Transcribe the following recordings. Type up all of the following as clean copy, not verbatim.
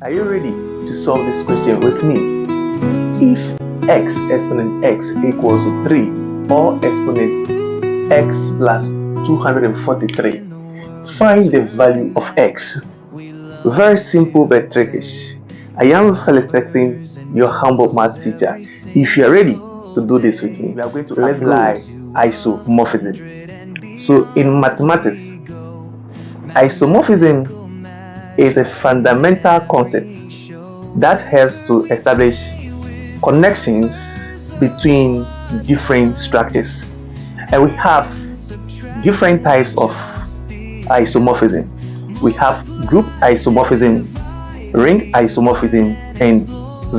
Are you ready to solve this question with me? If x exponent x equals to 3 or exponent x plus 243, find the value of x. Very simple but trickish. I am Felix Texin, your humble math teacher. If you are ready to do this with me, we are going to apply isomorphism. So in mathematics, isomorphism is a fundamental concept that helps to establish connections between different structures. And we have different types of isomorphism. We have group isomorphism, ring isomorphism, and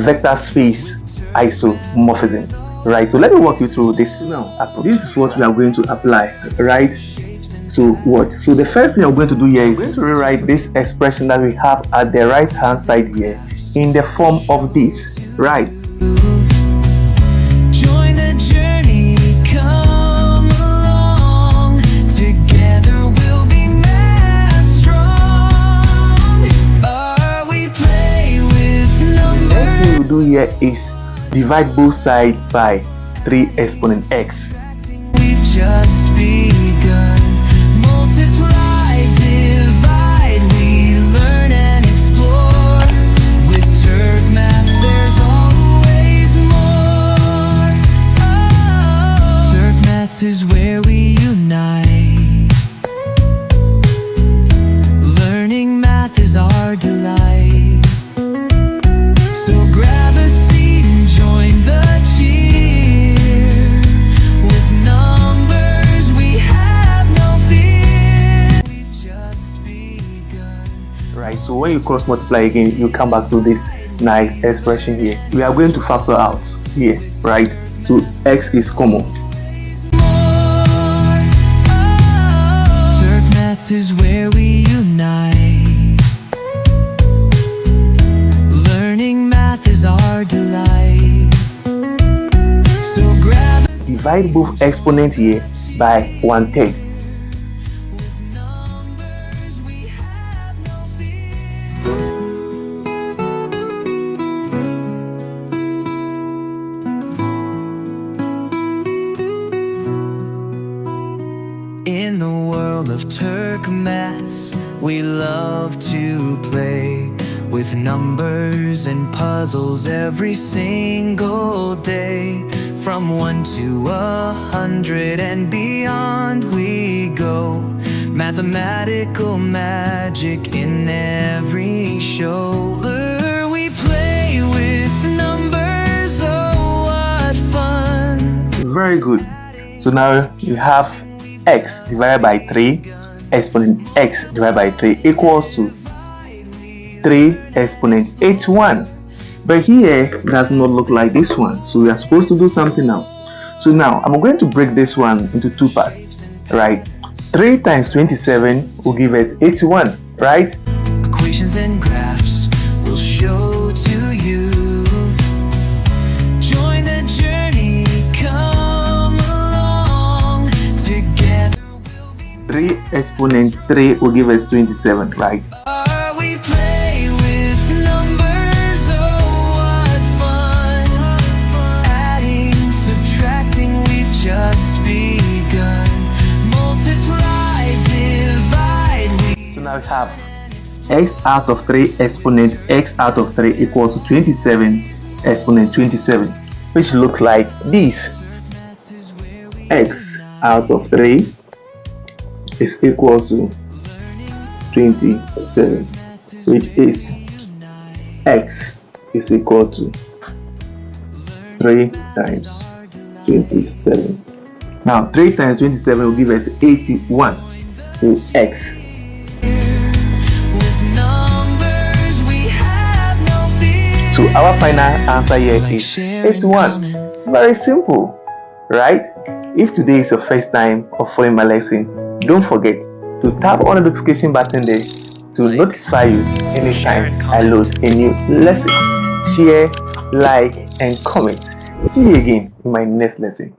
vector space isomorphism. Right, so let me walk you through this now. This is what we are going to apply, right? So the first thing I'm going to do here is to rewrite this expression that we have at the right hand side here in the form of this, right? Join the journey, come along. Together we'll be mad strong. We play with numbers. The next thing we do here is divide both sides by 3 exponent x. We've just begun. Multiply, divide, we learn and explore. With TURKMATHS, there's always more. TURKMATHS is where we unite. Learning math is our delight. So grab a seat and join the cheer. With numbers we have no fear. We've just begun. Right, so when you cross multiply again, you come back to this nice expression here. We are going to factor out here, right? So x is common. TURKMATHS is where we unite. Learning math is our delight. So grab a Divide both exponents here by 1/3. numbers we have no fear. In the world of TURKMATHS, we love to play with numbers and puzzles every single day. From 1 to 100 and beyond we go. Mathematical magic in every show. We play with numbers, oh what fun. Very good. So now you have x divided by 3 exponent x divided by 3 equals to 3 exponent 81. But here it does not look like this one, so we are supposed to do something now. So now I'm going to break this one into 2 parts, right? 3 times 27 will give us 81, right? Equations and graphs will show to you. Join the journey, come along. Together we'll be 3 exponent 3 will give us 27, right? we play with numbers, oh what fun. Adding, subtracting, we've just begun. Multiply, divide, we So now we have x out of 3 exponent x out of 3 equals to 27 exponent 27, which looks like this. X out of 3 is equal to 27, which is x is equal to 3 times 27. Now 3 times 27 will give us 81. So x. with numbers we have no fear. So our final answer here is 81. Very simple, right? If today is your first time of following my lesson, don't forget to tap on the notification button there to notify you anytime I load a new lesson. Share, like, and comment. See you again in my next lesson.